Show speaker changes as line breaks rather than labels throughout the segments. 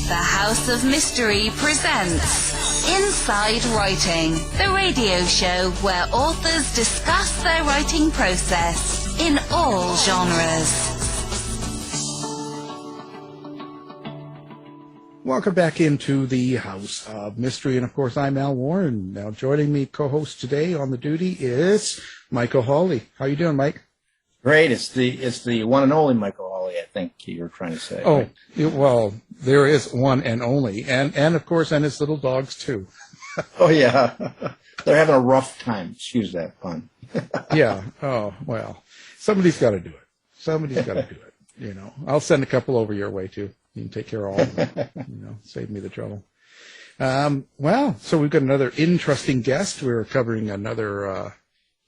The House of Mystery presents Inside Writing, the radio show where authors discuss their writing process in all genres.
Welcome back into the House of Mystery, and of course I'm Al Warren. Now joining me co-host today on the duty is Michael Hawley. How you doing, Mike?
Great. It's the one and only Michael Hawley, I think you were trying to say.
Oh,
right?
Well, there is one and only, and of course, and his little dogs too.
Oh yeah, they're having a rough time. Excuse that pun.
Yeah. Oh well, somebody's got to do it. Somebody's got to do it. You know, I'll send a couple over your way too. You can take care of all of them. You know, save me the trouble. Well, so we've got another interesting guest. We're covering another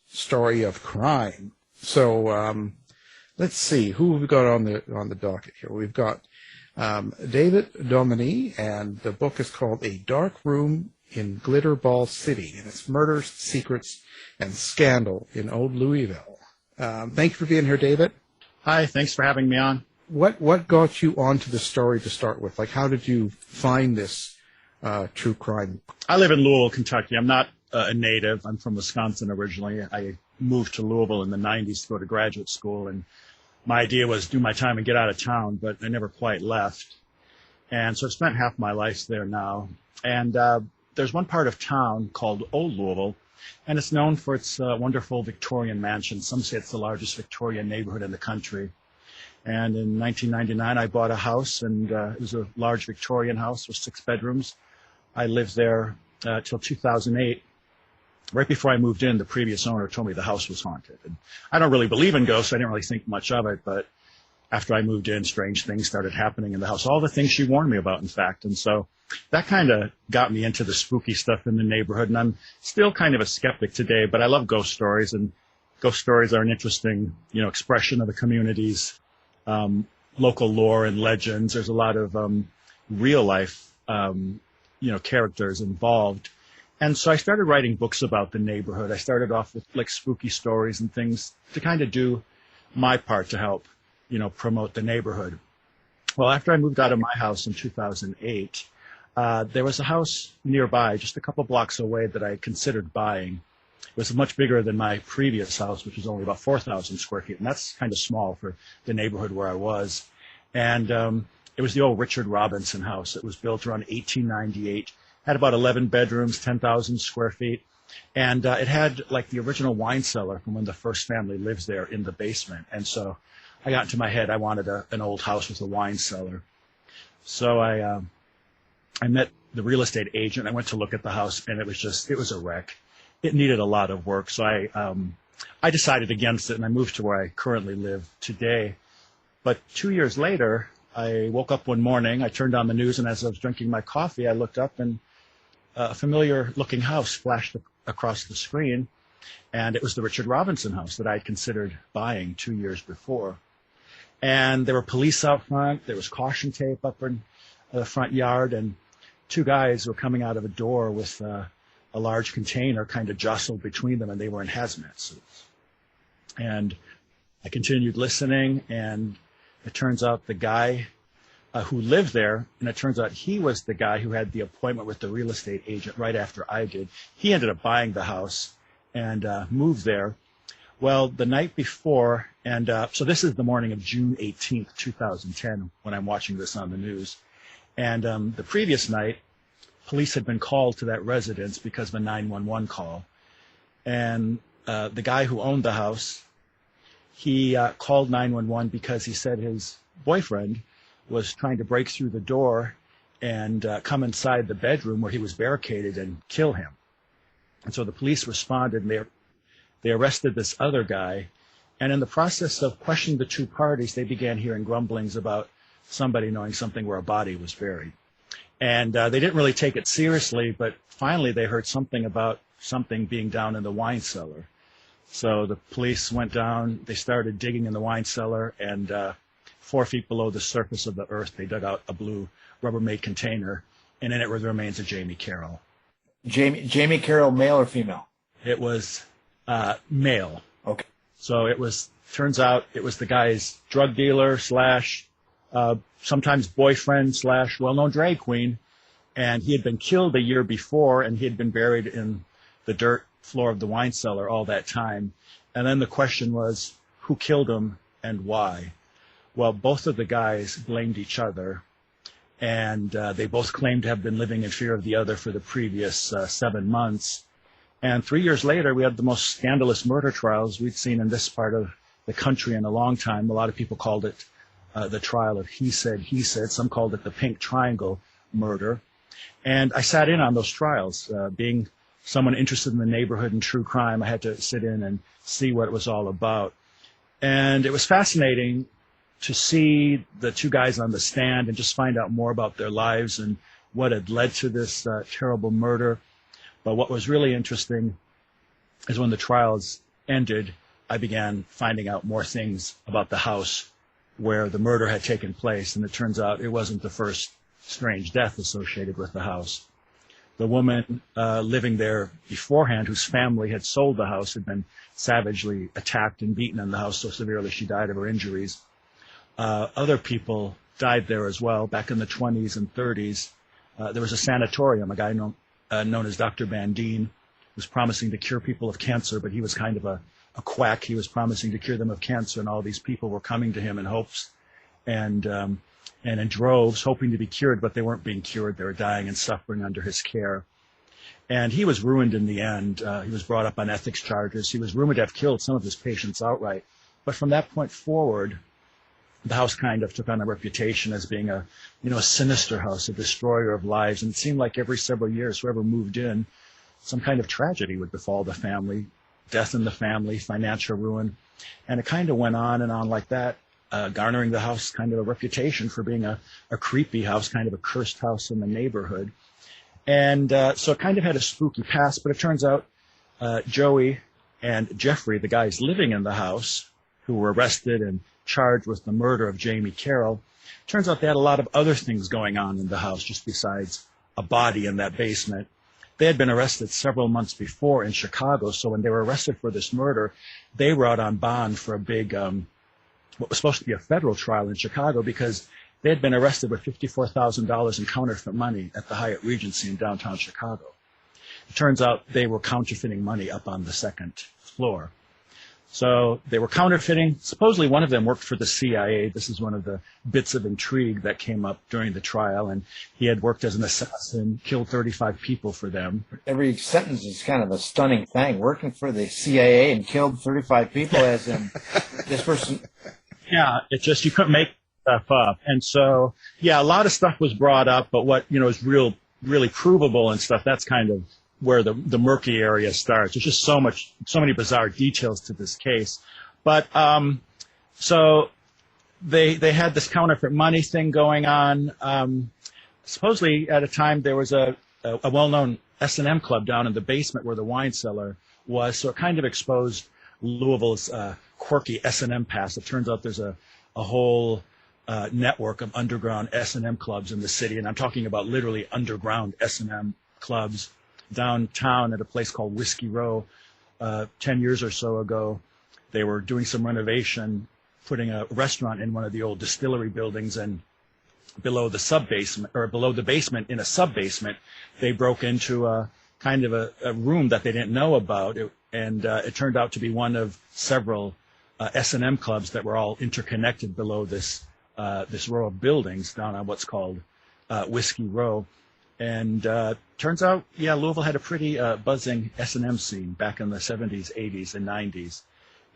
story of crime. So let's see who we've got on the docket here. We've got David Dominé, and the book is called A Dark Room in Glitterball City, and it's Murders, Secrets, and Scandal in Old Louisville. Thank you for being here, David.
Hi, thanks for having me on.
What got you onto the story to start with? Like, how did you find this true crime?
I live in Louisville, Kentucky. I'm not a native. I'm from Wisconsin originally. I moved to Louisville in the 90s to go to graduate school, and my idea was do my time and get out of town, but I never quite left. And so I've spent half my life there now. And there's one part of town called Old Louisville, and it's known for its wonderful Victorian mansion. Some say it's the largest Victorian neighborhood in the country. And in 1999, I bought a house, and it was a large Victorian house with 6 bedrooms. I lived there till 2008. Right before I moved in, the previous owner told me the house was haunted. And I don't really believe in ghosts. I didn't really think much of it. But after I moved in, strange things started happening in the house. All the things she warned me about, in fact. And so that kind of got me into the spooky stuff in the neighborhood. And I'm still kind of a skeptic today, but I love ghost stories. And ghost stories are an interesting, expression of the community's local lore and legends. There's a lot of real life, characters involved. And so I started writing books about the neighborhood. I started off with like spooky stories and things to kind of do my part to help, promote the neighborhood. Well, after I moved out of my house in 2008, there was a house nearby, just a couple blocks away, that I considered buying. It was much bigger than my previous house, which was only about 4,000 square feet. And that's kind of small for the neighborhood where I was. And it was the old Richard Robinson house. It was built around 1898. Had about 11 bedrooms, 10,000 square feet. And it had like the original wine cellar from when the first family lives there in the basement. And so I got into my head, I wanted an old house with a wine cellar. So I met the real estate agent. I went to look at the house, and it was a wreck. It needed a lot of work. So I decided against it, and I moved to where I currently live today. But 2 years later, I woke up one morning, I turned on the news, and as I was drinking my coffee, I looked up, and a familiar-looking house flashed across the screen, and it was the Richard Robinson house that I had considered buying 2 years before. And there were police out front. There was caution tape up in the front yard, and 2 guys were coming out of a door with a large container kind of jostled between them, and they were in hazmat suits. And I continued listening, and it turns out the guy who lived there, and it turns out he was the guy who had the appointment with the real estate agent right after I did. He ended up buying the house and moved there. Well, the night before, and so this is the morning of June 18th, 2010, when I'm watching this on the news. And the previous night, police had been called to that residence because of a 911 call. And the guy who owned the house, he called 911 because he said his boyfriend was trying to break through the door and come inside the bedroom where he was barricaded and kill him. And so the police responded, and they arrested this other guy. And in the process of questioning the 2 parties, they began hearing grumblings about somebody knowing something where a body was buried. And they didn't really take it seriously, but finally they heard something about something being down in the wine cellar. So the police went down, they started digging in the wine cellar, and 4 feet below the surface of the earth, they dug out a blue Rubbermaid container, and in it were the remains of Jamie Carroll.
Jamie Carroll, male or female?
It was male.
Okay.
So turns out it was the guy's drug dealer / sometimes boyfriend / well-known drag queen. And he had been killed a year before, and he had been buried in the dirt floor of the wine cellar all that time. And then the question was, who killed him and why? Well, both of the guys blamed each other, and they both claimed to have been living in fear of the other for the previous 7 months. And 3 years later, we had the most scandalous murder trials we'd seen in this part of the country in a long time. A lot of people called it the trial of he said, he said. Some called it the Pink Triangle murder. And I sat in on those trials. Being someone interested in the neighborhood and true crime, I had to sit in and see what it was all about. And it was fascinating to see the two guys on the stand and just find out more about their lives and what had led to this terrible murder. But what was really interesting is when the trials ended, I began finding out more things about the house where the murder had taken place. And it turns out it wasn't the first strange death associated with the house. The woman living there beforehand, whose family had sold the house, had been savagely attacked and beaten in the house so severely she died of her injuries. Other people died there as well. Back in the 20s and 30s, there was a sanatorium, a guy known as Dr. Bandine, who was promising to cure people of cancer, but he was kind of a quack. He was promising to cure them of cancer, and all these people were coming to him in hopes and in droves, hoping to be cured, but they weren't being cured. They were dying and suffering under his care. And he was ruined in the end. He was brought up on ethics charges. He was rumored to have killed some of his patients outright. But from that point forward, the house kind of took on a reputation as being a sinister house, a destroyer of lives. And it seemed like every several years, whoever moved in, some kind of tragedy would befall the family, death in the family, financial ruin. And it kind of went on and on like that, garnering the house kind of a reputation for being a creepy house, kind of a cursed house in the neighborhood. And so it kind of had a spooky past, but it turns out Joey and Jeffrey, the guys living in the house, who were arrested and charged with the murder of Jamie Carroll, turns out they had a lot of other things going on in the house, just besides a body in that basement. They had been arrested several months before in Chicago, so when they were arrested for this murder, they were out on bond for a big, what was supposed to be a federal trial in Chicago, because they had been arrested with $54,000 in counterfeit money at the Hyatt Regency in downtown Chicago. It turns out they were counterfeiting money up on the second floor. So they were counterfeiting. Supposedly one of them worked for the CIA. This is one of the bits of intrigue that came up during the trial. And he had worked as an assassin, killed 35 people for them.
Every sentence is kind of a stunning thing. Working for the CIA and killed 35 people, as in this person.
Yeah, it just, you couldn't make stuff up. And so, yeah, a lot of stuff was brought up, but what, is really provable and stuff, that's kind of where the murky area starts. There's just so many bizarre details to this case. But so they had this counterfeit money thing going on. Supposedly at a time there was a well-known S&M club down in the basement where the wine cellar was, so it kind of exposed Louisville's quirky S&M past. It turns out there's a whole network of underground S&M clubs in the city, and I'm talking about literally underground S&M clubs downtown at a place called Whiskey Row. 10 years or so ago, they were doing some renovation, putting a restaurant in one of the old distillery buildings, and below the basement in a sub-basement, they broke into a kind of a room that they didn't know about, and it turned out to be one of several S&M clubs that were all interconnected below this row of buildings down on what's called Whiskey Row. And turns out, yeah, Louisville had a pretty buzzing S&M scene back in the 70s, 80s, and 90s.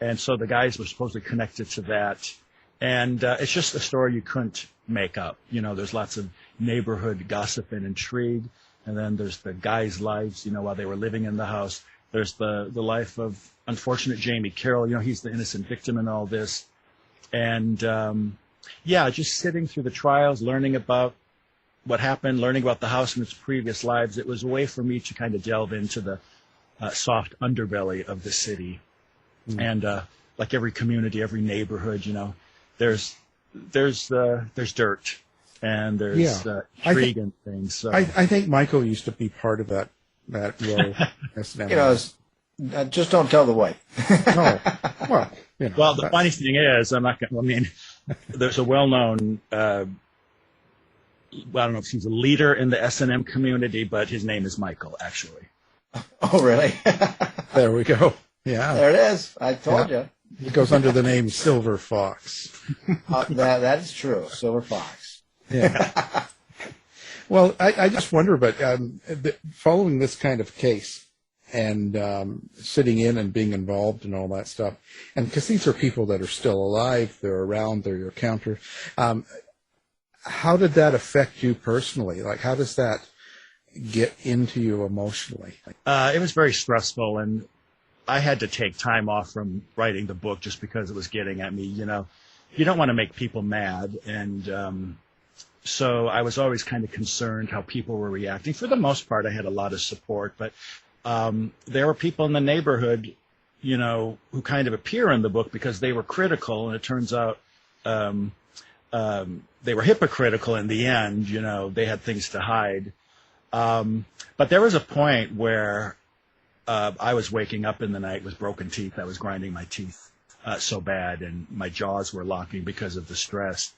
And so the guys were supposedly connected to that. And it's just a story you couldn't make up. There's lots of neighborhood gossip and intrigue. And then there's the guys' lives, while they were living in the house. There's the life of unfortunate Jamie Carroll. He's the innocent victim in all this. And, just sitting through the trials, learning about what happened, learning about the house and its previous lives, it was a way for me to kind of delve into the soft underbelly of the city. And like every community, every neighborhood, there's dirt and there's intrigue and things. So.
I think Michael used to be part of that row.
Just don't tell the wife.
No. Well,
Well, the funny thing is, there's a well-known, I don't know if he's a leader in the S&M community, but his name is Michael, actually.
Oh, really?
There we go. Yeah.
There it is. I told you.
He goes under the name Silver Fox.
That is true. Silver Fox.
Yeah. Well, I just wonder, but following this kind of case and sitting in and being involved and all that stuff, and because these are people that are still alive, they're around, they're your counter. How did that affect you personally? Like, how does that get into you emotionally?
It was very stressful, and I had to take time off from writing the book just because it was getting at me. You know, you don't want to make people mad, and so I was always kind of concerned how people were reacting. For the most part, I had a lot of support, but there were people in the neighborhood, you know, who kind of appear in the book because they were critical, and it turns out they were hypocritical in the end. You know, they had things to hide. But there was a point where I was waking up in the night with broken teeth. I was grinding my teeth so bad, and my jaws were locking because of the stress.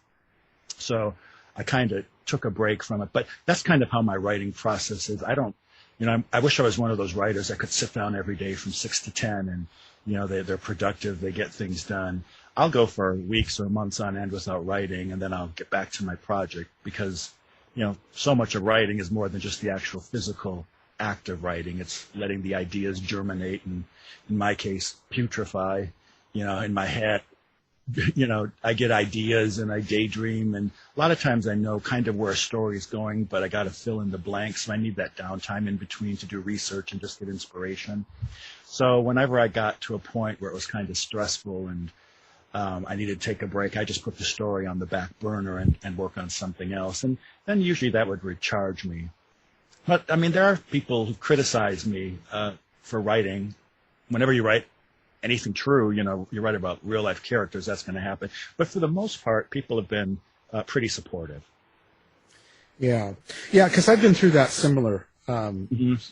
So I kind of took a break from it. But that's kind of how my writing process is. I wish I was one of those writers that could sit down every day from 6 to 10 and, you know, they're productive, they get things done. I'll go for weeks or months on end without writing, and then I'll get back to my project because, you know, so much of writing is more than just the actual physical act of writing. It's letting the ideas germinate and, in my case, putrefy, you know, in my head. You know, I get ideas and I daydream, and a lot of times I know kind of where a story is going, but I got to fill in the blanks. So I need that downtime in between to do research and just get inspiration. So whenever I got to a point where it was kind of stressful and I needed to take a break, I just put the story on the back burner and work on something else. And then usually that would recharge me. But, I mean, there are people who criticize me for writing. Whenever you write anything true, you know, you write about real life characters, that's going to happen. But for the most part, people have been pretty supportive.
Yeah, because I've been through that similar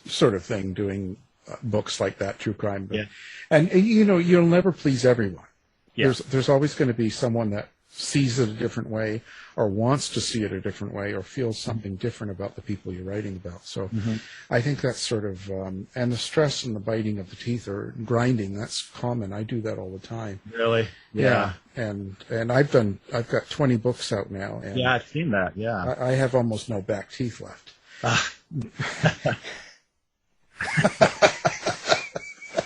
sort of thing, doing books like that, true crime. But, and you know, you'll never please everyone. Yeah. There's always going to be someone that sees it a different way, or wants to see it a different way, or feels something different about the people you're writing about. So I think that's sort of, and the stress and the biting of the teeth or grinding, that's common. I do that all the time.
Really?
Yeah. And I've got 20 books out now. And
yeah, I've seen that. Yeah.
I have almost no back teeth left.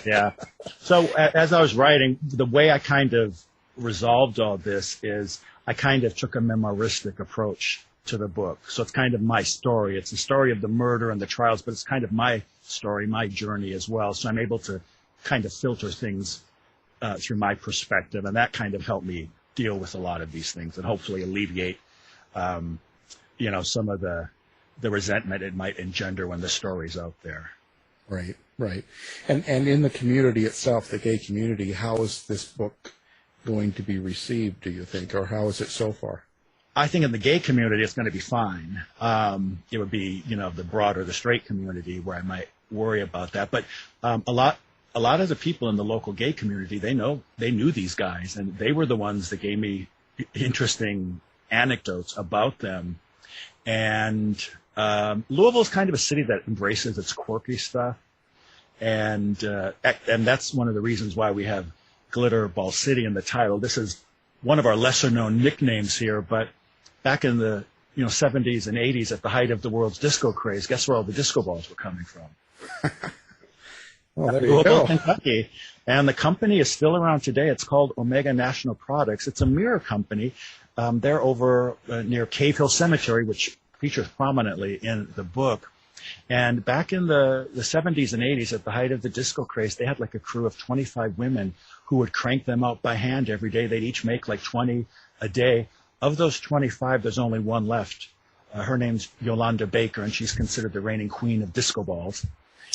Yeah. So as I was writing, the way I kind of resolved all this is I kind of took a memoristic approach to the book. So it's kind of my story. It's the story of the murder and the trials, but it's kind of my story, my journey as well. So I'm able to kind of filter things through my perspective, and that kind of helped me deal with a lot of these things and hopefully alleviate, you know, some of the resentment it might engender when the story's out there.
Right. And in the community itself, the gay community, how is this book going to be received, do you think, or how is it so far?
I think in the gay community, it's going to be fine. It would be, you know, the broader, the straight community where I might worry about that. But a lot of the people in the local gay community, they knew these guys, and they were the ones that gave me interesting anecdotes about them. And Louisville is kind of a city that embraces its quirky stuff, and that's one of the reasons why we have Glitter Ball City in the title. This is one of our lesser known nicknames here, but back in the 70s and 80s, at the height of the world's disco craze, guess where all the disco balls were coming from?
Well, there you go.
Kentucky. And the company is still around today. It's called Omega National Products. It's a mirror company. They're over near Cave Hill Cemetery, which features prominently in the book. And back in the 70s and 80s, at the height of the disco craze, they had like a crew of 25 women who would crank them out by hand every day. They'd each make like 20 a day. Of those 25, there's only one left. Her name's Yolanda Baker, and she's considered the reigning queen of disco balls.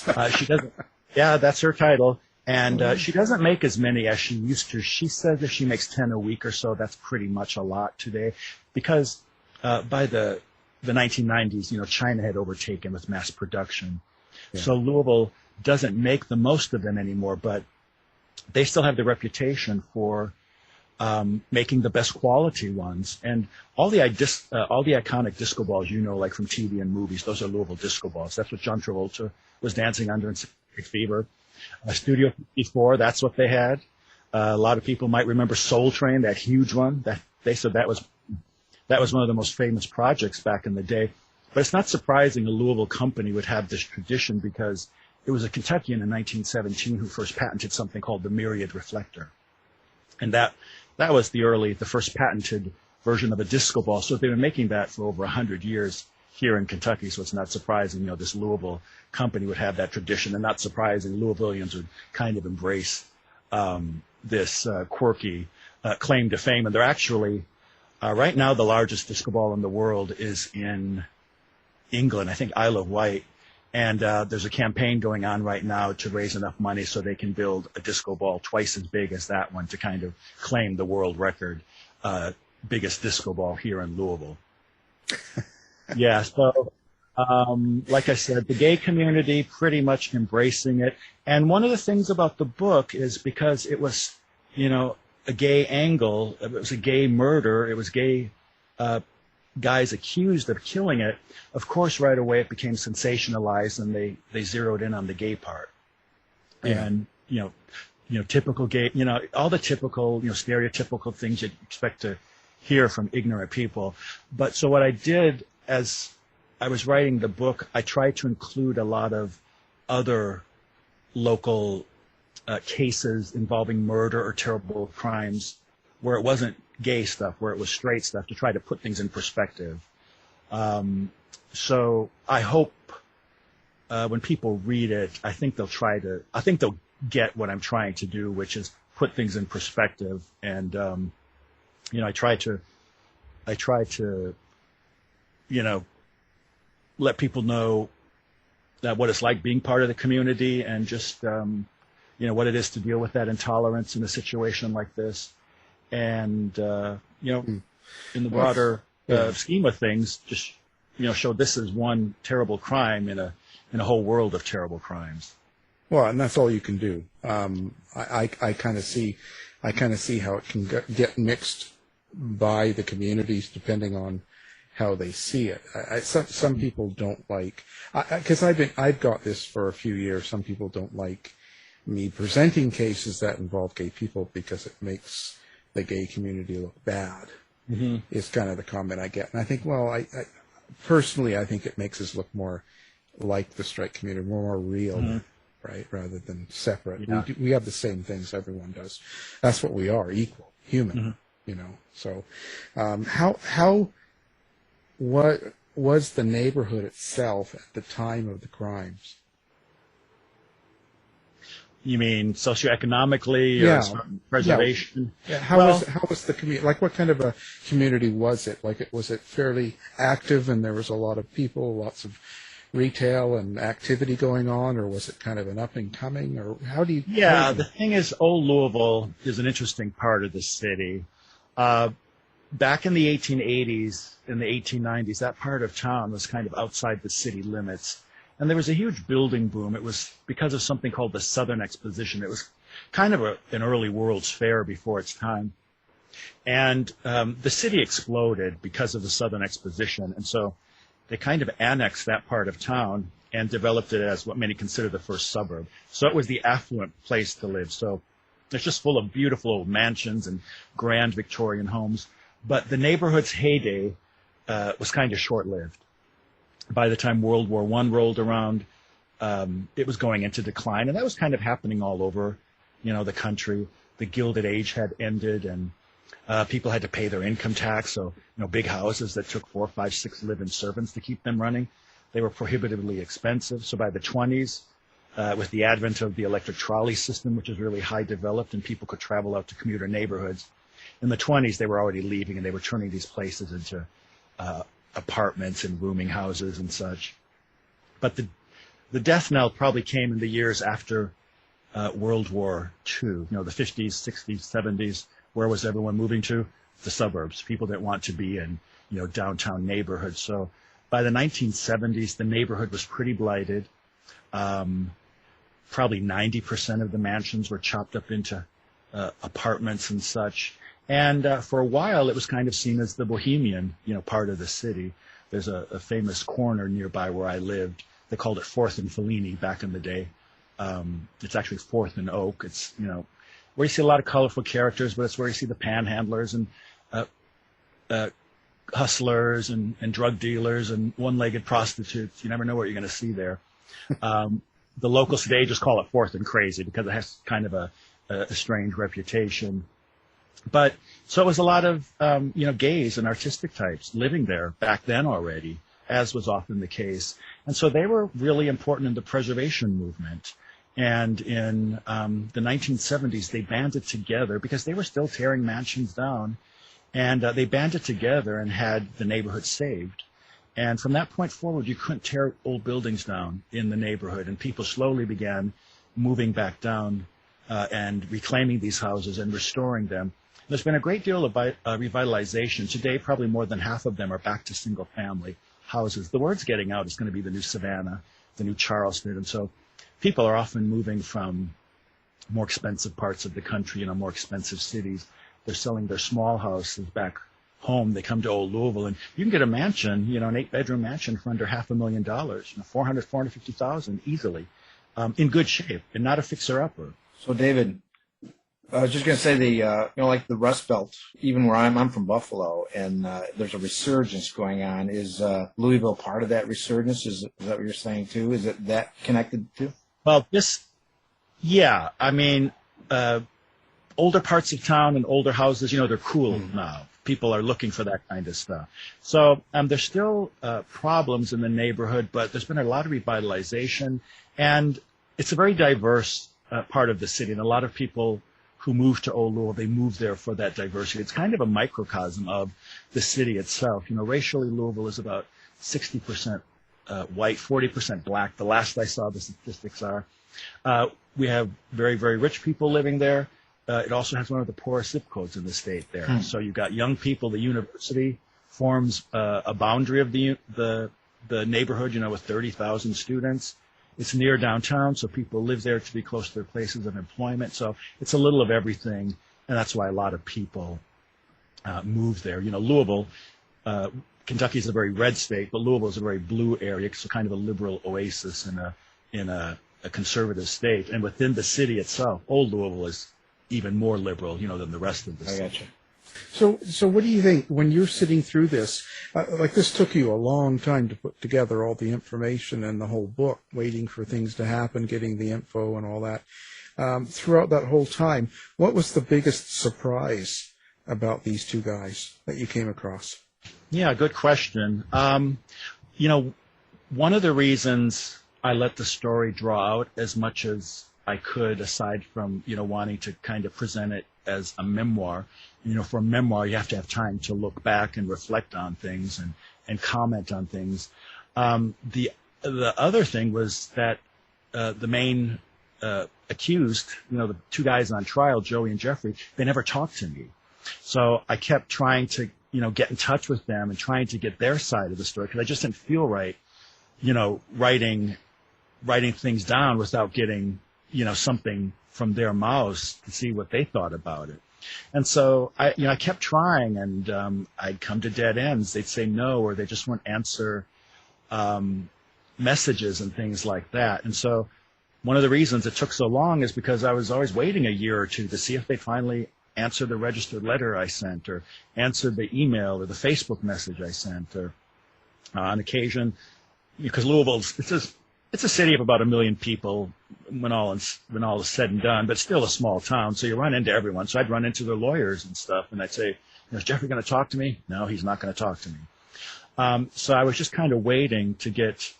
She doesn't. Yeah, that's her title. And she doesn't make as many as she used to. She says that she makes 10 a week or so. That's pretty much a lot today, because by the 1990s, China had overtaken with mass production. Yeah. So Louisville doesn't make the most of them anymore, but they still have the reputation for making the best quality ones. And all the iconic disco balls, like from TV and movies, those are Louisville disco balls. That's what John Travolta was dancing under in Saturday Fever. Studio 54, that's what they had. A lot of people might remember Soul Train, that huge one. That they said that was one of the most famous projects back in the day. But it's not surprising a Louisville company would have this tradition, because it was a Kentuckian in 1917 who first patented something called the myriad reflector. And that was the first patented version of a disco ball. So they've been making that for over 100 years here in Kentucky. So it's not surprising, this Louisville company would have that tradition, and not surprising Louisvillians would kind of embrace this quirky claim to fame. And they're actually, right now, the largest disco ball in the world is in England, I think Isle of Wight. And there's a campaign going on right now to raise enough money so they can build a disco ball twice as big as that one to kind of claim the world record, biggest disco ball here in Louisville. Yeah, so like I said, the gay community pretty much embracing it. And one of the things about the book is, because it was, a gay angle, it was a gay murder, it was gay guys accused of killing it, of course, right away it became sensationalized, and they zeroed in on the gay part. Yeah. And, typical gay, all the typical, stereotypical things you'd expect to hear from ignorant people. But so what I did as I was writing the book, I tried to include a lot of other local cases involving murder or terrible crimes where it wasn't gay stuff, where it was straight stuff, to try to put things in perspective. So I hope when people read it, I think they'll get what I'm trying to do, which is put things in perspective. And, I try to, let people know that what it's like being part of the community, and just, what it is to deal with that intolerance in a situation like this. And, in the broader scheme of things, just, show this as one terrible crime in a whole world of terrible crimes.
Well, and that's all you can do. I kind of see how it can get mixed by the communities depending on how they see it. Some people don't like, because I've got this for a few years. Some people don't like me presenting cases that involve gay people because it makes the gay community look bad. Mm-hmm. Is kind of the comment I get. And I think, well, I personally, I think it makes us look more like the straight community, more real, mm-hmm. right, rather than separate. Yeah. We have the same things everyone does. That's what we are, equal, human, mm-hmm. So what was the neighborhood itself at the time of the crimes?
You mean socioeconomically or preservation?
Yeah. How was the community? Like, what kind of a community was it? Like, was it fairly active and there was a lot of people, lots of retail and activity going on, or was it kind of an up and coming, or how do you?
Yeah, the thing is, Old Louisville is an interesting part of the city. Back in the 1880s, in the 1890s, that part of town was kind of outside the city limits. And there was a huge building boom. It was because of something called the Southern Exposition. It was kind of an early World's Fair before its time. And the city exploded because of the Southern Exposition. And so they kind of annexed that part of town and developed it as what many consider the first suburb. So it was the affluent place to live. So it's just full of beautiful old mansions and grand Victorian homes. But the neighborhood's heyday was kind of short-lived. By the time World War I rolled around, it was going into decline, and that was kind of happening all over, the country. The Gilded Age had ended, and people had to pay their income tax. So, big houses that took 4, 5, 6 live-in servants to keep them running, they were prohibitively expensive. So by the 20s, with the advent of the electric trolley system, which is really high developed, and people could travel out to commuter neighborhoods, in the 20s they were already leaving, and they were turning these places into apartments and rooming houses and such. But the death knell probably came in the years after World War II, the 50s, 60s, 70s. Where was everyone moving to? The suburbs. People didn't want to be in, downtown neighborhoods. So by the 1970s, the neighborhood was pretty blighted. Probably 90% of the mansions were chopped up into apartments and such. And for a while, it was kind of seen as the bohemian, part of the city. There's a famous corner nearby where I lived. They called it 4th and Fellini back in the day. It's actually 4th and Oak. It's, where you see a lot of colorful characters, but it's where you see the panhandlers and hustlers and drug dealers and one-legged prostitutes. You never know what you're going to see there. The locals today just call it 4th and Crazy because it has kind of a strange reputation. But so it was a lot of, gays and artistic types living there back then already, as was often the case. And so they were really important in the preservation movement. And in the 1970s, they banded together because they were still tearing mansions down. And they banded together and had the neighborhood saved. And from that point forward, you couldn't tear old buildings down in the neighborhood. And people slowly began moving back down and reclaiming these houses and restoring them. There's been a great deal of revitalization. Today, probably more than half of them are back to single-family houses. The word's getting out. It's going to be the new Savannah, the new Charleston. And so people are often moving from more expensive parts of the country, more expensive cities. They're selling their small houses back home. They come to Old Louisville, and you can get a mansion, an 8-bedroom mansion for under $500,000, $450,000 easily, in good shape and not a fixer-upper.
So, David, I was just going to say like the Rust Belt, even where I'm from Buffalo, and there's a resurgence going on. Is Louisville part of that resurgence? Is that what you're saying too? Is it that connected to?
Well, older parts of town and older houses, they're cool now. People are looking for that kind of stuff. So there's still problems in the neighborhood, but there's been a lot of revitalization, and it's a very diverse part of the city, and a lot of people who move to Old Louisville, they move there for that diversity. It's kind of a microcosm of the city itself. Racially, Louisville is about 60% white, 40% black. The last I saw, the statistics are. We have very, very rich people living there. It also has one of the poorest zip codes in the state there. So you've got young people. The university forms a boundary of the neighborhood, with 30,000 students. It's near downtown, so people live there to be close to their places of employment. So it's a little of everything, and that's why a lot of people move there. Louisville, Kentucky is a very red state, but Louisville is a very blue area, so kind of a liberal oasis in a conservative state. And within the city itself, Old Louisville is even more liberal, than the rest of the city.
I gotcha.
So what do you think when you're sitting through this? This took you a long time to put together all the information and the whole book, waiting for things to happen, getting the info and all that. Throughout that whole time, what was the biggest surprise about these two guys that you came across?
Yeah, good question. One of the reasons I let the story draw out as much as I could, aside from, wanting to kind of present it as a memoir. For a memoir, you have to have time to look back and reflect on things and comment on things. The other thing was that the main accused, the two guys on trial, Joey and Jeffrey, they never talked to me. So I kept trying to, get in touch with them and trying to get their side of the story because I just didn't feel right, writing things down without getting, something from their mouths to see what they thought about it. And so I kept trying, and I'd come to dead ends. They'd say no, or they just wouldn't answer messages and things like that. And so one of the reasons it took so long is because I was always waiting a year or two to see if they'd finally answer the registered letter I sent, or answer the email or the Facebook message I sent, or on occasion, because Louisville, it's a city of about 1 million people when all is said and done, but still a small town. So you run into everyone. So I'd run into their lawyers and stuff, and I'd say, "Is Jeffrey going to talk to me?" "No, he's not going to talk to me." So I was just kind of waiting to get,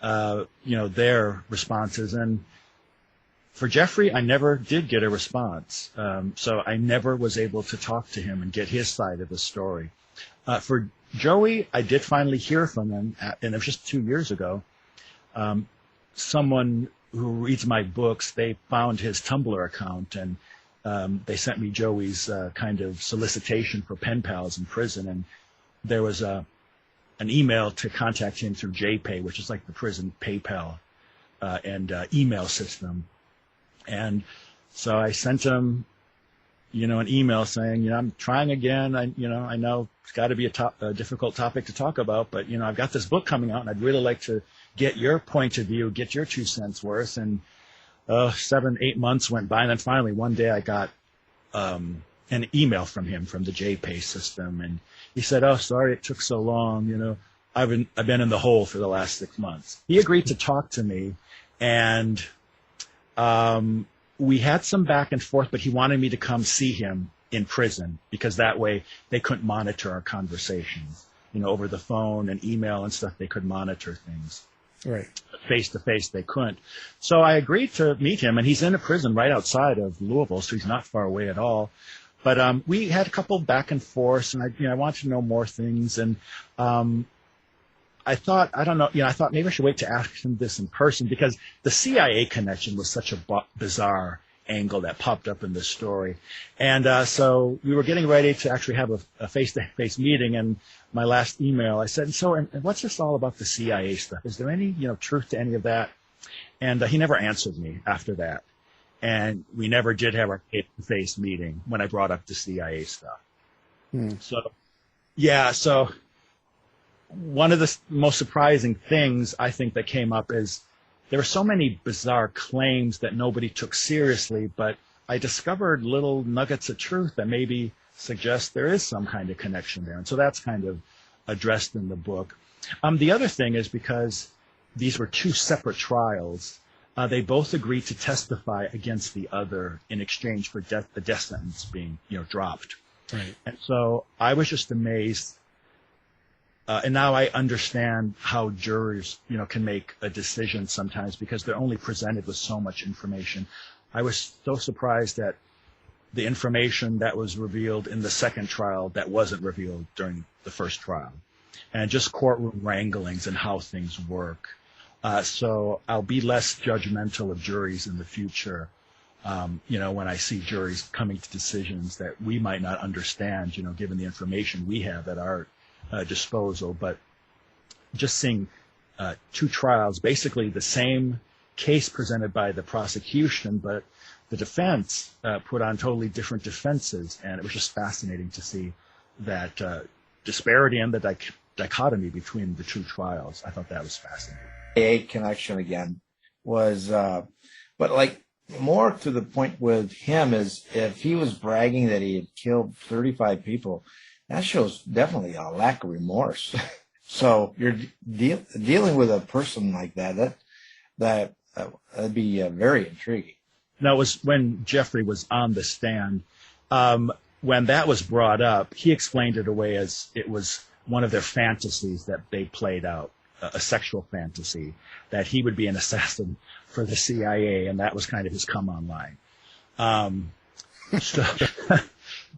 their responses. And for Jeffrey, I never did get a response. So I never was able to talk to him and get his side of the story. For Joey, I did finally hear from him, and it was just 2 years ago. Someone who reads my books, they found his Tumblr account, and they sent me Joey's kind of solicitation for pen pals in prison. And there was an email to contact him through JPay, which is like the prison PayPal and email system. And so I sent him, an email saying, I'm trying again. I know it's got to be a difficult topic to talk about, but, I've got this book coming out and I'd really like to get your point of view, get your 2 cents worth. And 7-8 months went by. And then finally one day I got an email from him from the JPay system. And he said, "Oh, sorry, it took so long. I've been in the hole for the last 6 months." He agreed to talk to me, and we had some back and forth, but he wanted me to come see him in prison because that way they couldn't monitor our conversations. Over the phone and email and stuff, they could monitor things.
Right.
Face to face, they couldn't. So I agreed to meet him, and he's in a prison right outside of Louisville, so he's not far away at all. But we had a couple back and forth, and I wanted to know more things. And I thought maybe I should wait to ask him this in person because the CIA connection was such a bizarre angle that popped up in this story. And so we were getting ready to actually have a face-to-face meeting. And my last email, I said, "So, and what's this all about the CIA stuff? Is there any, truth to any of that?" And he never answered me after that. And we never did have our face-to-face meeting when I brought up the CIA stuff. So one of the most surprising things I think that came up is there were so many bizarre claims that nobody took seriously, but I discovered little nuggets of truth that maybe suggest there is some kind of connection there. And so that's kind of addressed in the book. The other thing is because these were 2 separate trials, they both agreed to testify against the other in exchange for the death sentence being, dropped.
Right.
And so I was just amazed. And now I understand how jurors, can make a decision sometimes because they're only presented with so much information. I was so surprised at the information that was revealed in the second trial that wasn't revealed during the first trial, and just courtroom wranglings and how things work. So I'll be less judgmental of juries in the future, when I see juries coming to decisions that we might not understand, given the information we have at our disposal. But just seeing 2 trials, basically the same case presented by the prosecution, but the defense put on totally different defenses, and it was just fascinating to see that disparity and the dichotomy between the 2 trials. I thought that was fascinating.
A connection again was, but like more to the point with him is if he was bragging that he had killed 35 people, that shows definitely a lack of remorse. So you're dealing with a person like that'd be very intriguing.
Now, it was when Jeffrey was on the stand. When that was brought up, he explained it away as it was one of their fantasies that they played out, a sexual fantasy, that he would be an assassin for the CIA, and that was kind of his come-on line.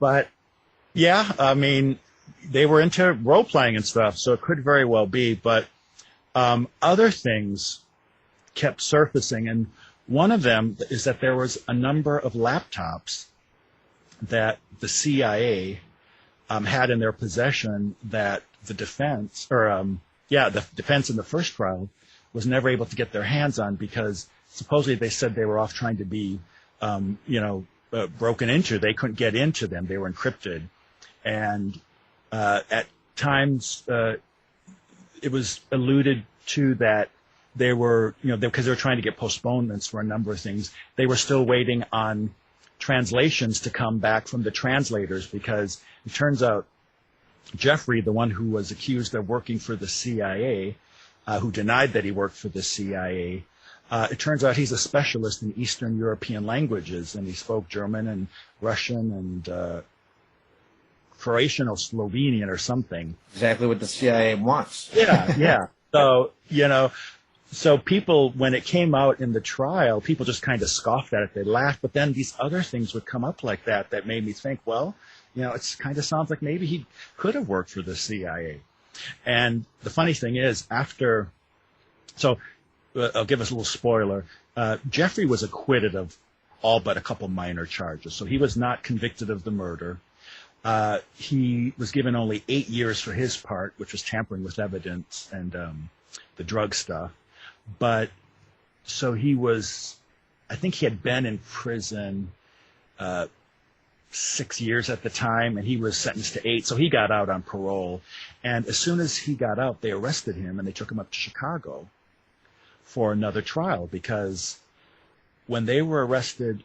But, yeah, I mean, they were into role-playing and stuff, so it could very well be. But other things kept surfacing, and one of them is that there was a number of laptops that the CIA had in their possession that the defense, the defense in the first trial was never able to get their hands on because supposedly they said they were off trying to be, broken into. They couldn't get into them. They were encrypted. And at times it was alluded to that they were, because they were trying to get postponements for a number of things, they were still waiting on translations to come back from the translators, because it turns out Jeffrey, the one who was accused of working for the CIA, who denied that he worked for the CIA, it turns out he's a specialist in Eastern European languages, and he spoke German and Russian and Croatian or Slovenian or something.
Exactly what the CIA wants.
Yeah. So, so people, when it came out in the trial, people just kind of scoffed at it. They laughed. But then these other things would come up like that made me think, well, it kind of sounds like maybe he could have worked for the CIA. And the funny thing is, so I'll give us a little spoiler. Jeffrey was acquitted of all but a couple minor charges. So he was not convicted of the murder. He was given only 8 years for his part, which was tampering with evidence and the drug stuff. But so I think he had been in prison 6 years at the time, and he was sentenced to 8, so he got out on parole. And as soon as he got out, they arrested him, and they took him up to Chicago for another trial, because when they were arrested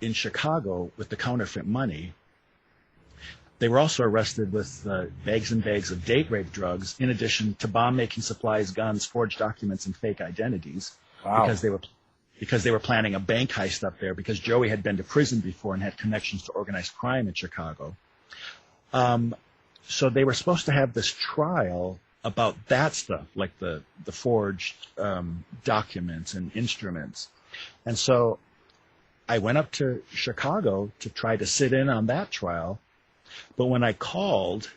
in Chicago with the counterfeit money, they were also arrested with bags and bags of date rape drugs, in addition to bomb-making supplies, guns, forged documents, and fake identities.
Wow.
Because they were planning a bank heist up there, because Joey had been to prison before and had connections to organized crime in Chicago. So they were supposed to have this trial about that stuff, like the forged documents and instruments. And so I went up to Chicago to try to sit in on that trial. But when I called,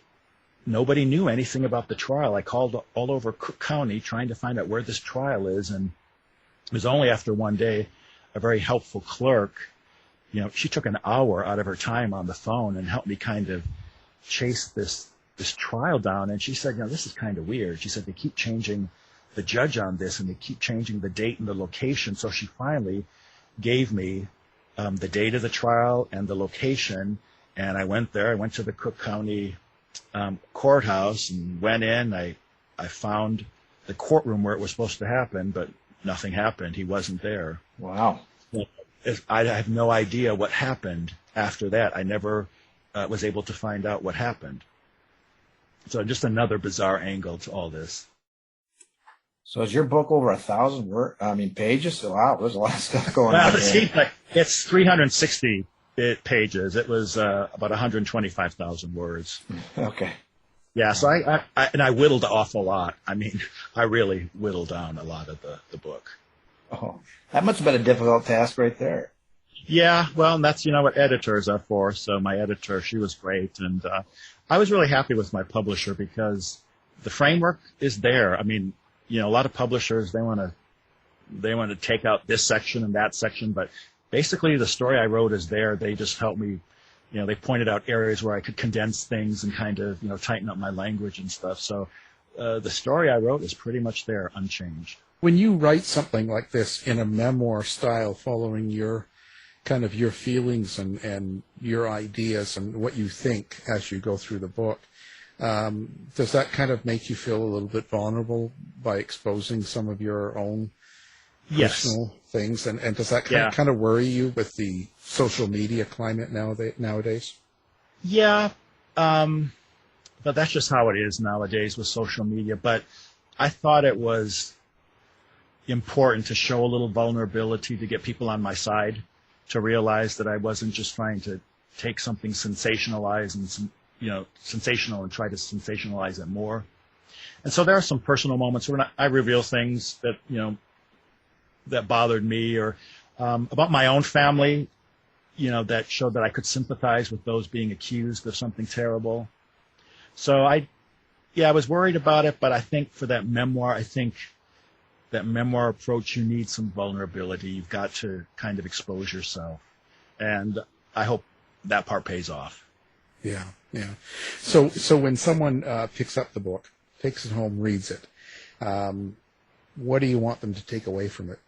nobody knew anything about the trial. I called all over Cook County trying to find out where this trial is, and it was only after one day a very helpful clerk, she took an hour out of her time on the phone and helped me kind of chase this trial down. And she said, this is kind of weird. She said, they keep changing the judge on this, and they keep changing the date and the location. So she finally gave me the date of the trial and the location. And I went there. I went to the Cook County courthouse and went in. I found the courtroom where it was supposed to happen, but nothing happened. He wasn't there.
Wow.
I have no idea what happened after that. I never was able to find out what happened. So just another bizarre angle to all this.
So is your book over 1,000 pages? Wow, there's a lot of stuff going on there.
It's 360 pages. It was about 125,000 words.
Okay.
Yeah, so I whittled an awful lot. I really whittled down a lot of the book.
Oh, that must have been a difficult task right there.
Yeah, well, and that's, what editors are for. So my editor, she was great. And I was really happy with my publisher, because the framework is there. A lot of publishers, they want to take out this section and that section, but basically the story I wrote is there. They just helped me. They pointed out areas where I could condense things and kind of, tighten up my language and stuff. So the story I wrote is pretty much there, unchanged.
When you write something like this in a memoir style, following your feelings and your ideas and what you think as you go through the book, does that kind of make you feel a little bit vulnerable by exposing some of your own personal things? And does that kind of worry you with the social media climate nowadays?
Yeah, but that's just how it is nowadays with social media. But I thought it was important to show a little vulnerability, to get people on my side, to realize that I wasn't just trying to take something sensationalized and sensational and try to sensationalize it more. And so there are some personal moments where I reveal things that that bothered me, or about my own family, that showed that I could sympathize with those being accused of something terrible. So I was worried about it, but I think for that memoir, approach, you need some vulnerability. You've got to kind of expose yourself. And I hope that part pays off.
Yeah. So when someone picks up the book, takes it home, reads it, what do you want them to take away from it?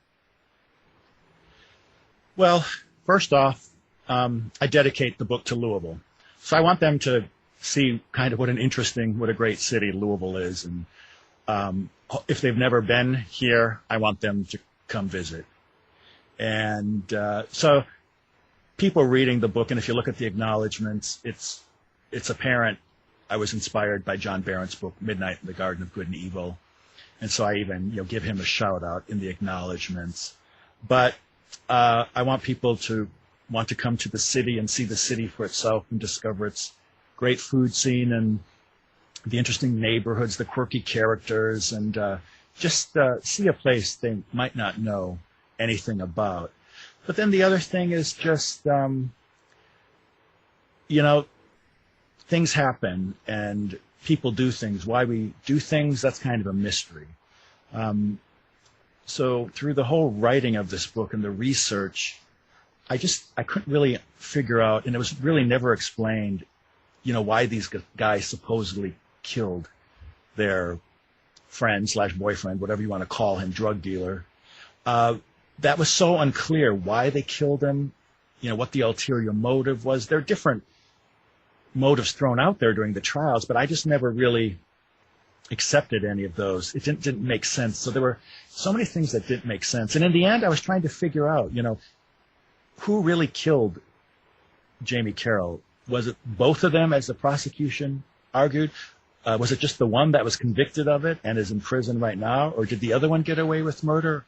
Well, first off, I dedicate the book to Louisville. So I want them to see kind of what a great city Louisville is. And if they've never been here, I want them to come visit. And so people reading the book, and if you look at the acknowledgments, it's apparent I was inspired by John Barrett's book, Midnight in the Garden of Good and Evil. And so I even give him a shout out in the acknowledgments. But I want people to want to come to the city and see the city for itself and discover its great food scene and the interesting neighborhoods, the quirky characters, and just see a place they might not know anything about. But then the other thing is just, things happen and people do things. Why we do things, that's kind of a mystery. So through the whole writing of this book and the research, I couldn't really figure out, and it was really never explained, why these guys supposedly killed their friend/boyfriend, whatever you want to call him, drug dealer. That was so unclear why they killed him. what the ulterior motive was. There are different motives thrown out there during the trials, but I just never really accepted any of those. It didn't make sense. So there were so many things that didn't make sense. And in the end, I was trying to figure out, who really killed Jamie Carroll? Was it both of them, as the prosecution argued? Was it just the one that was convicted of it and is in prison right now? Or did the other one get away with murder?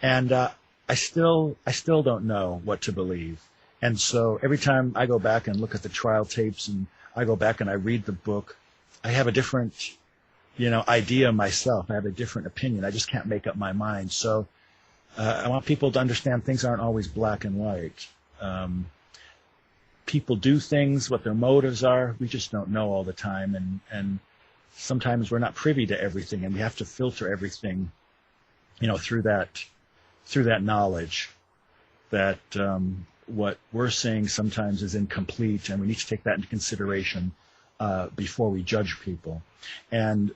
And I still don't know what to believe. And so every time I go back and look at the trial tapes and I go back and I read the book, I have a different, idea myself. I have a different opinion. I just can't make up my mind. So I want people to understand things aren't always black and white. People do things, what their motives are. We just don't know all the time. And sometimes we're not privy to everything, and we have to filter everything, through that knowledge that what we're saying sometimes is incomplete, and we need to take that into consideration before we judge people. And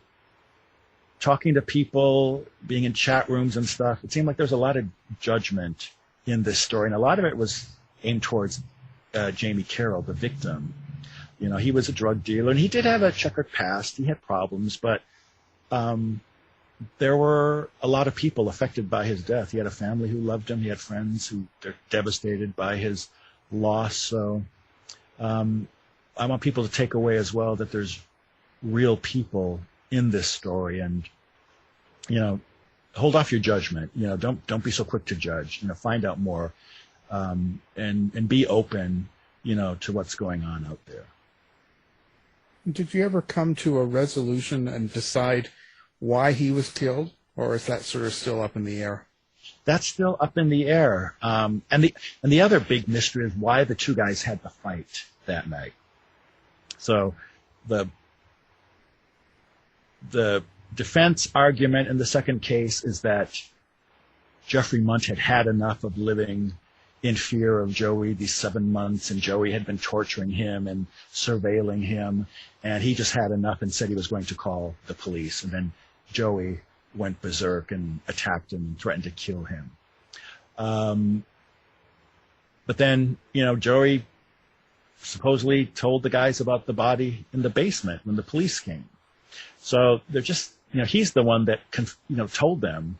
talking to people, being in chat rooms and stuff, it seemed like there was a lot of judgment in this story, and a lot of it was aimed towards Jamie Carroll, the victim. He was a drug dealer, and he did have a checkered past. He had problems, but there were a lot of people affected by his death. He had a family who loved him. He had friends who were devastated by his loss. So I want people to take away as well that there's real people in this story, and hold off your judgment. Don't be so quick to judge. Find out more, and be open, to what's going on out there.
Did you ever come to a resolution and decide why he was killed, or is that sort of still up in the air?
That's still up in the air. And the other big mystery is why the two guys had the fight that night. So the defense argument in the second case is that Jeffrey Mundt had had enough of living in fear of Joey these 7 months, and Joey had been torturing him and surveilling him, and he just had enough and said he was going to call the police. And then Joey went berserk and attacked him and threatened to kill him. But then, Joey supposedly told the guys about the body in the basement when the police came. So they're just, he's the one that, told them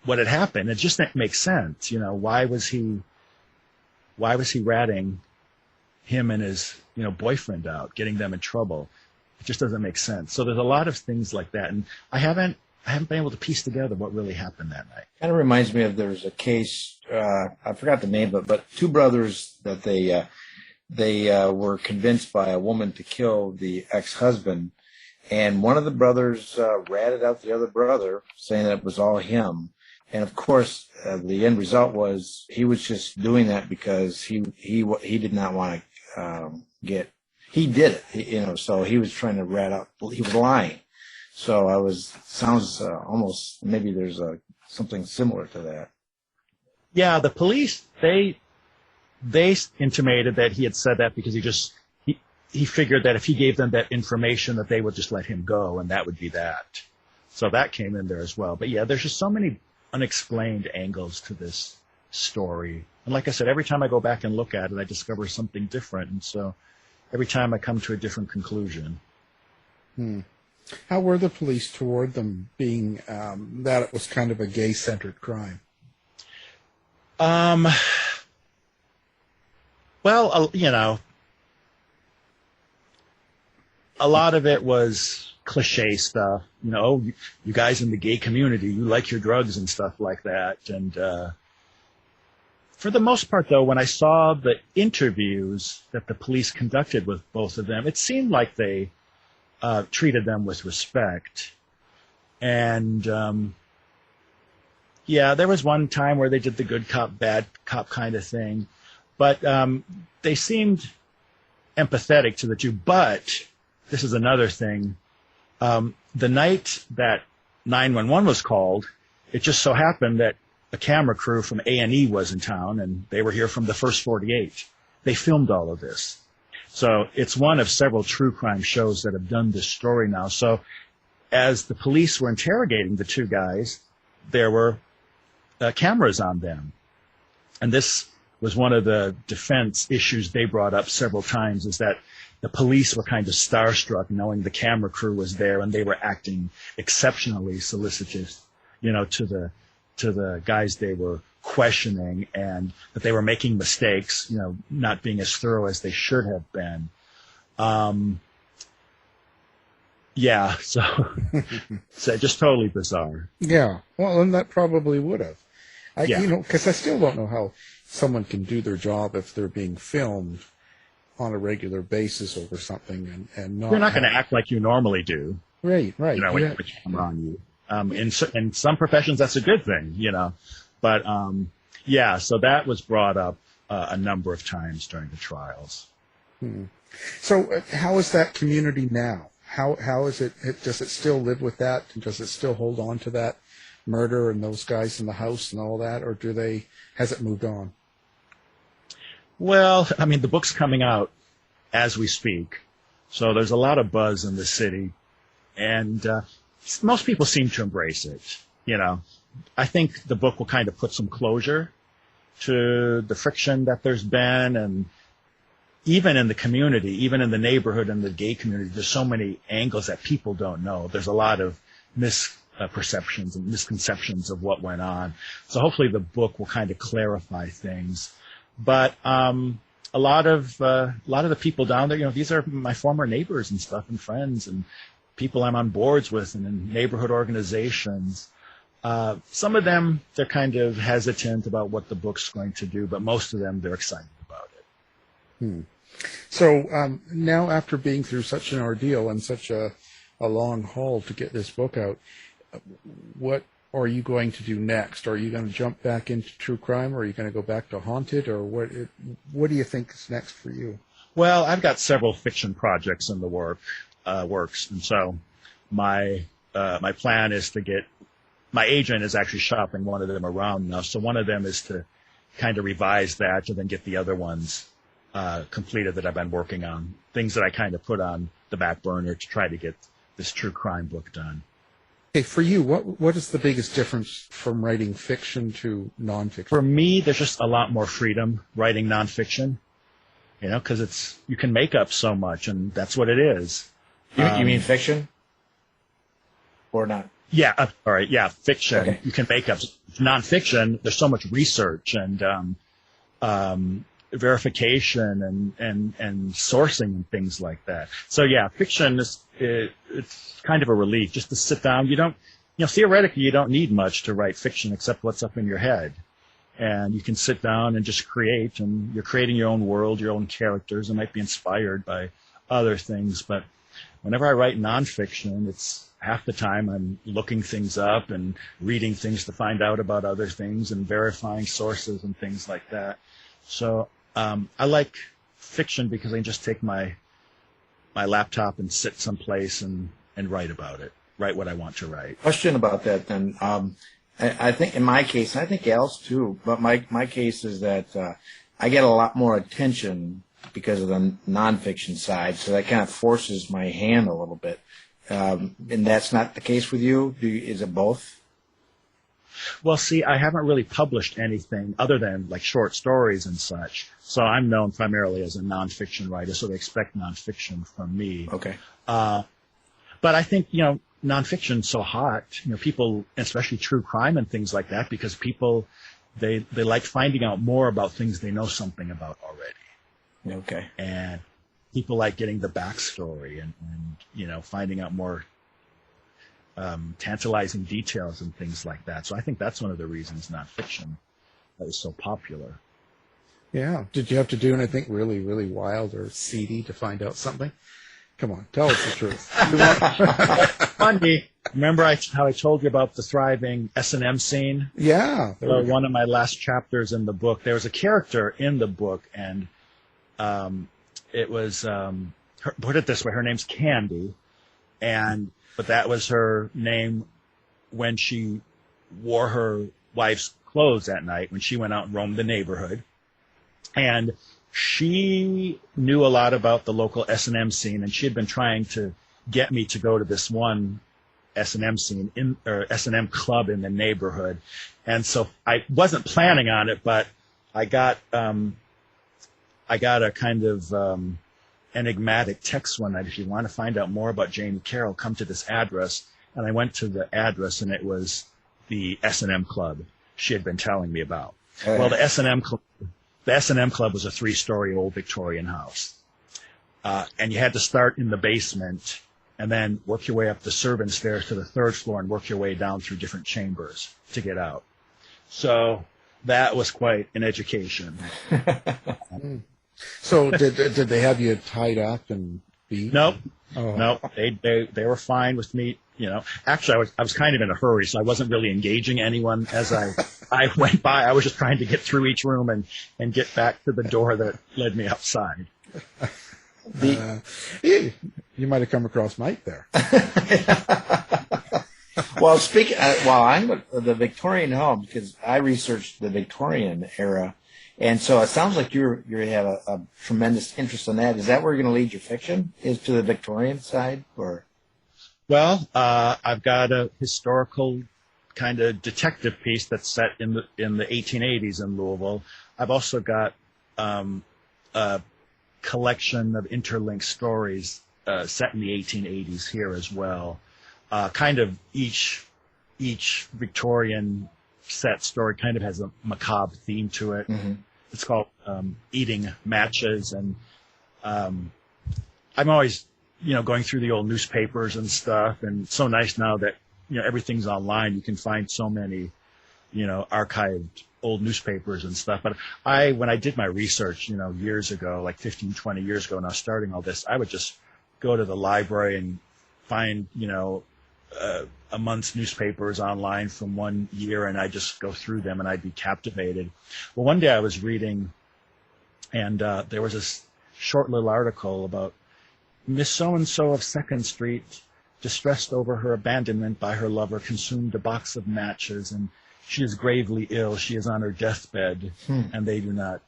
what had happened. It just didn't make sense. Why was he ratting him and his, boyfriend out, getting them in trouble? It just doesn't make sense. So there's a lot of things like that, and I haven't been able to piece together what really happened that night.
Kind of reminds me of there's a case, I forgot the name, but two brothers that they were convinced by a woman to kill the ex-husband, and one of the brothers ratted out the other brother, saying that it was all him. And of course, the end result was he was just doing that because he did not want to he did it, so he was trying to rat out, he was lying. So sounds almost, maybe there's something similar to that.
Yeah, the police, they intimated that he had said that because he figured that if he gave them that information that they would just let him go, and that would be that. So that came in there as well. But yeah, there's just so many unexplained angles to this story. And like I said, every time I go back and look at it, I discover something different. And so every time I come to a different conclusion.
How were the police toward them, being that it was kind of a gay-centered crime?
Well, a lot of it was cliche stuff. You guys in the gay community, you like your drugs and stuff like that. And for the most part, though, when I saw the interviews that the police conducted with both of them, it seemed like they treated them with respect. And there was one time where they did the good cop, bad cop kind of thing. But they seemed empathetic to the two. But this is another thing. The night that 911 was called, it just so happened that a camera crew from A&E was in town, and they were here from the First 48. They filmed all of this. So it's one of several true crime shows that have done this story now. So as the police were interrogating the two guys, there were cameras on them. And this was one of the defense issues they brought up several times, is that the police were kind of starstruck knowing the camera crew was there, and they were acting exceptionally solicitous, to the guys they were questioning, and that they were making mistakes, not being as thorough as they should have been. Yeah, so just totally bizarre.
Yeah, well, and that probably would have. Because I still don't know how someone can do their job if they're being filmed on a regular basis over something and not.
You're not going to act like you normally do.
Right.
When you camera on you. In some professions, that's a good thing, But, so that was brought up a number of times during the trials.
So how is that community now? How is it? Does it still live with that? Does it still hold on to that murder and those guys in the house and all that, or has it moved on?
Well, I mean, the book's coming out as we speak, so there's a lot of buzz in the city, and most people seem to embrace it. I think the book will kind of put some closure to the friction that there's been, and even in the community, even in the neighborhood and the gay community, there's so many angles that people don't know. There's a lot of misperceptions and misconceptions of what went on. So hopefully the book will kind of clarify things. But a lot of the people down there, these are my former neighbors and stuff, and friends and people I'm on boards with and in neighborhood organizations. Some of them, they're kind of hesitant about what the book's going to do, but most of them, they're excited about it.
So now, after being through such an ordeal and such a long haul to get this book out, what are you going to do next? Are you going to jump back into true crime, or are you going to go back to haunted, or what do you think is next for you?
Well, I've got several fiction projects in the works, and so my plan is to get. My agent is actually shopping one of them around now, so one of them is to kind of revise that and then get the other ones completed that I've been working on, things that I kind of put on the back burner to try to get this true crime book done.
Okay, for you, what is the biggest difference from writing fiction to nonfiction?
For me, there's just a lot more freedom writing nonfiction, because you can make up so much, and that's what it is.
You mean fiction? Or not?
Yeah, all right, yeah, fiction.
Okay.
You can make up. Nonfiction, there's so much research and verification and sourcing and things like that. So yeah, fiction it's kind of a relief just to sit down. You don't, theoretically you don't need much to write fiction except what's up in your head. And you can sit down and just create, and you're creating your own world, your own characters. It might be inspired by other things, but whenever I write nonfiction, it's half the time I'm looking things up and reading things to find out about other things and verifying sources and things like that. So I like fiction because I can just take my laptop and sit someplace and write about it, write what I want to write.
Question about that then. I think in my case, and I think Al's too, but my case is that I get a lot more attention because of the nonfiction side, so that kind of forces my hand a little bit. And that's not the case with you? Is it both?
Well, see, I haven't really published anything other than like short stories and such. So I'm known primarily as a nonfiction writer, so they expect nonfiction from me.
Okay.
But I think, nonfiction's so hot, people, especially true crime and things like that, because people, they like finding out more about things they know something about already.
Okay.
And people like getting the backstory and finding out more tantalizing details and things like that. So I think that's one of the reasons nonfiction is so popular.
Yeah. Did you have to do anything really, really wild or seedy to find out something? Come on, tell us the truth.
Funny. Remember how I told you about the thriving S&M scene?
Yeah.
One of my last chapters in the book, there was a character in the book, and it was, put it this way, her name's Candy, but that was her name when she wore her wife's clothes at night, when she went out and roamed the neighborhood. And she knew a lot about the local S&M scene, and she had been trying to get me to go to this one S&M scene or S&M club in the neighborhood. And so I wasn't planning on it, but I got a kind of enigmatic text one night. If you want to find out more about Jane Carroll, come to this address. And I went to the address, and it was the S&M Club she had been telling me about. Well, the S&M Club was a 3-story old Victorian house. And you had to start in the basement and then work your way up the servant stairs to the 3rd floor and work your way down through different chambers to get out. So that was quite an education.
So did they have you tied up and beat?
Nope.
Oh.
Nope. They were fine with me. Actually, I was kind of in a hurry, so I wasn't really engaging anyone as I went by. I was just trying to get through each room and get back to the door that led me outside.
You might have come across Mike there.
Well, I'm with the Victorian home because I researched the Victorian era, and so it sounds like you have a tremendous interest in that. Is that where you're going to lead your fiction? Is to the Victorian side, or? Well,
I've got a historical kind of detective piece that's set in the 1880s in Louisville. I've also got a collection of interlinked stories set in the 1880s here as well. Kind of each Victorian set story kind of has a macabre theme to it. Mm-hmm. It's called Eating Matches, and I'm always going through the old newspapers and stuff, and it's so nice now that everything's online. You can find so many archived old newspapers and stuff. But when I did my research years ago, like 15, 20 years ago, when I was starting all this, I would just go to the library and find a month's newspapers online from one year, and I just go through them and I'd be captivated. Well, one day I was reading, and there was this short little article about Miss So-and-so of 2nd Street, distressed over her abandonment by her lover, consumed a box of matches, and she is gravely ill. She is on her deathbed, and they do not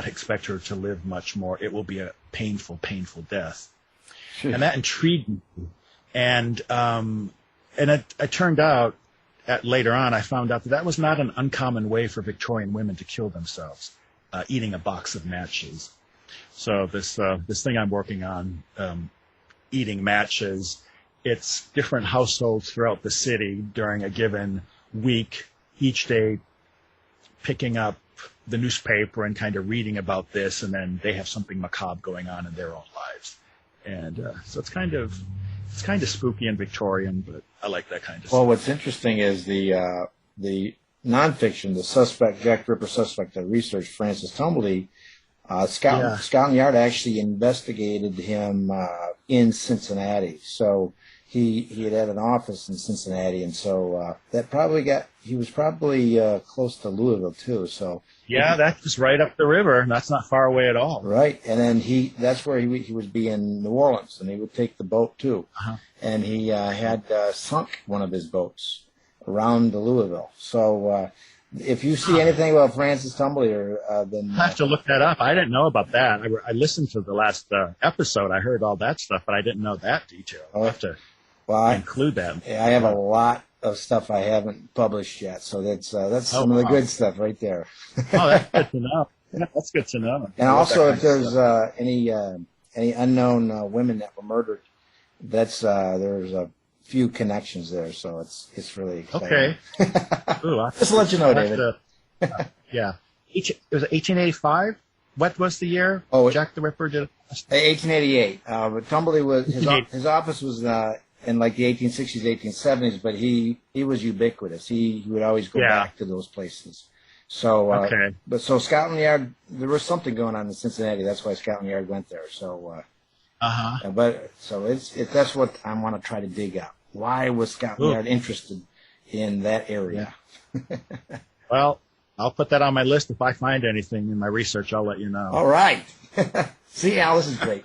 expect her to live much more. It will be a painful, painful death. And that intrigued me. And it turned out, later on, I found out that was not an uncommon way for Victorian women to kill themselves, eating a box of matches. So this thing I'm working on, Eating Matches, it's different households throughout the city during a given week, each day picking up the newspaper and kind of reading about this, and then they have something macabre going on in their own lives. And so it's kind of spooky and Victorian, but I like that kind of stuff.
Well, what's interesting is the nonfiction, the suspect, Jack the Ripper suspect, I researched Francis Tumblety. Scotland Yard actually investigated him in Cincinnati. So he had an office in Cincinnati, and so he was probably close to Louisville too. So
yeah, that's just right up the river. That's not far away at all.
Right, and then that's where he would be in New Orleans, and he would take the boat too. Uh-huh. And he had sunk one of his boats around the Louisville. So if you see anything about Francis Tumblety, then
I have to look that up. I didn't know about that. I listened to the last episode. I heard all that stuff, but I didn't know that detail. I'll have to include that.
I have a lot of stuff I haven't published yet, so that's some of the good stuff right there.
Oh, that's good to know. Yeah, that's good to know.
And also, if there's any unknown women that were murdered, there's a few connections there, so it's really exciting.
Okay. Ooh,
just to let you know, David.
Yeah. It was 1885? What was the year Jack the Ripper did?
1888. But Tumblety was his office was in like the 1860s, 1870s, but he was ubiquitous. He would always go back to those places. So so Scotland Yard, there was something going on in Cincinnati. That's why Scotland Yard went there. So but so that's what I want to try to dig out. Why was Scotland Yard interested in that area?
Well, I'll put that on my list. If I find anything in my research, I'll let you know.
All right. See, Al, this is great.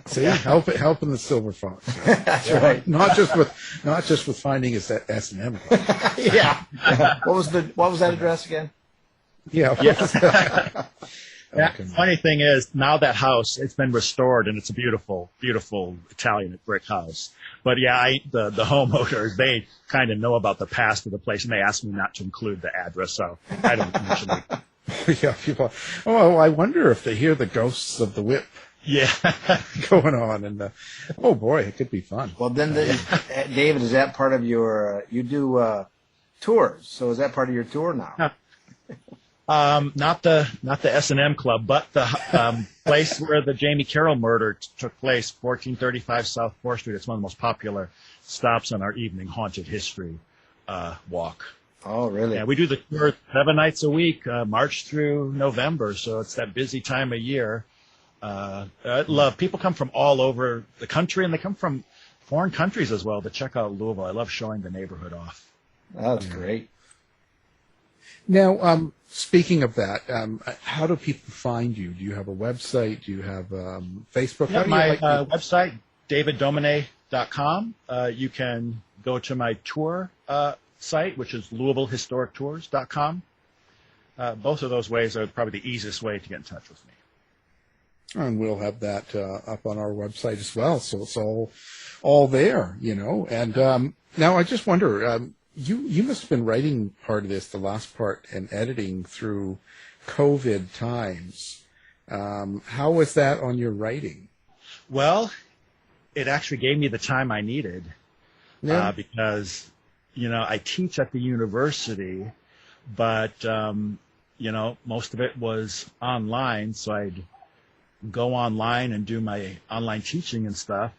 See, helping the silver fox.
That's right.
Not just with finding his S&M.
Yeah. What was that address again?
Yeah.
Funny thing is, now that house, it's been restored, and it's a beautiful, beautiful Italian brick house. But yeah, the homeowners, they kind of know about the past of the place, and they ask me not to include the address, so I don't mention it.
Yeah, people. Oh, I wonder if they hear the ghosts of the whip.
Yeah.
Going on, and oh boy, it could be fun.
Well, then, David, is that part of your? You do tours, so is that part of your tour now?
Not the S&M Club, but the place where the Jamie Carroll murder took place, 1435 South 4th Street. It's one of the most popular stops on our evening haunted history walk.
Oh, really?
Yeah, we do the tour 7 nights a week, March through November, so it's that busy time of year. People come from all over the country, and they come from foreign countries as well to check out Louisville. I love showing the neighborhood off.
Oh, that's great.
Now, speaking of that, how do people find you? Do you have a website? Do you have Facebook?
Yeah, my website, daviddominé.com. You can go to my tour site, which is louisvillehistorictours.com. Both of those ways are probably the easiest way to get in touch with me.
And we'll have that up on our website as well, so it's all there, you know. And now I just wonder, you must have been writing part of this, the last part, and editing through COVID times. How was that on your writing?
Well, it actually gave me the time I needed because, you know, I teach at the university, but, you know, most of it was online, so I'd go online and do my online teaching and stuff.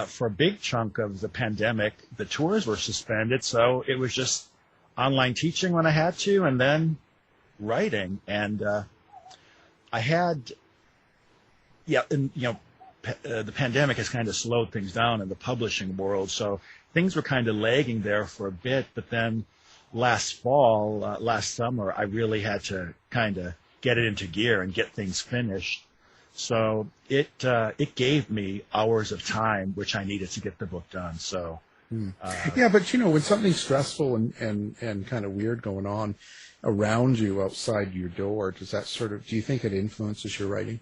For a big chunk of the pandemic, the tours were suspended, so it was just online teaching when I had to, and then writing. And I had, the pandemic has kind of slowed things down in the publishing world, so things were kind of lagging there for a bit. But then last summer, I really had to kind of get it into gear and get things finished. So it gave me hours of time, which I needed to get the book done. So
yeah, but you know, when something's stressful and kind of weird going on around you outside your door, do you think it influences your writing?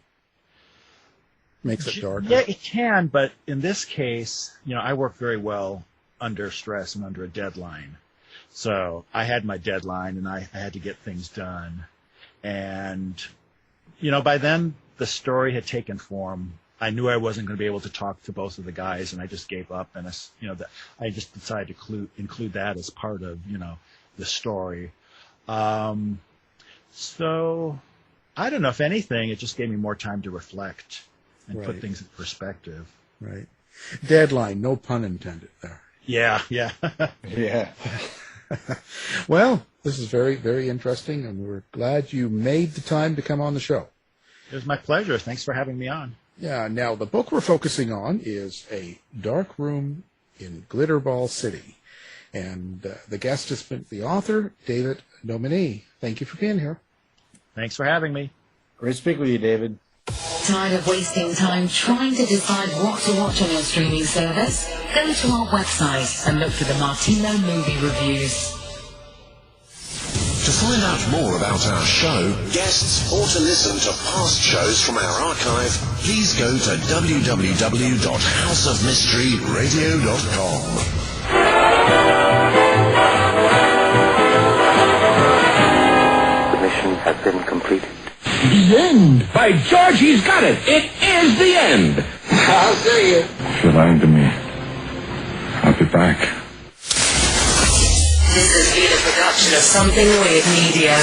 Makes it darker?
Yeah, it can, but in this case, you know, I work very well under stress and under a deadline. So I had my deadline, and I had to get things done. And, you know, by then the story had taken form. I knew I wasn't going to be able to talk to both of the guys, and I just gave up. And I just decided to include that as part of, you know, the story. So I don't know, if anything, it just gave me more time to reflect and put things in perspective.
Right. Deadline, no pun intended there.
Yeah.
Yeah.
Well, this is very, very interesting, and we're glad you made the time to come on the show.
It was my pleasure. Thanks for having me on.
Yeah, now the book we're focusing on is A Dark Room in Glitterball City. And the guest has been the author, David Dominé. Thank you for being here.
Thanks for having me.
Great to speak with you, David.
Tired of wasting time trying to decide what to watch on your streaming service? Go to our website and look for the Martino movie reviews.
To find out more about our show, guests, or to listen to past shows from our archive, please go to www.houseofmysteryradio.com.
The mission has been completed.
The end! By George, he's got it! It is the end! I'll see you.
If you're lying to me, I'll be back.
This has been a production of Something Weird Media.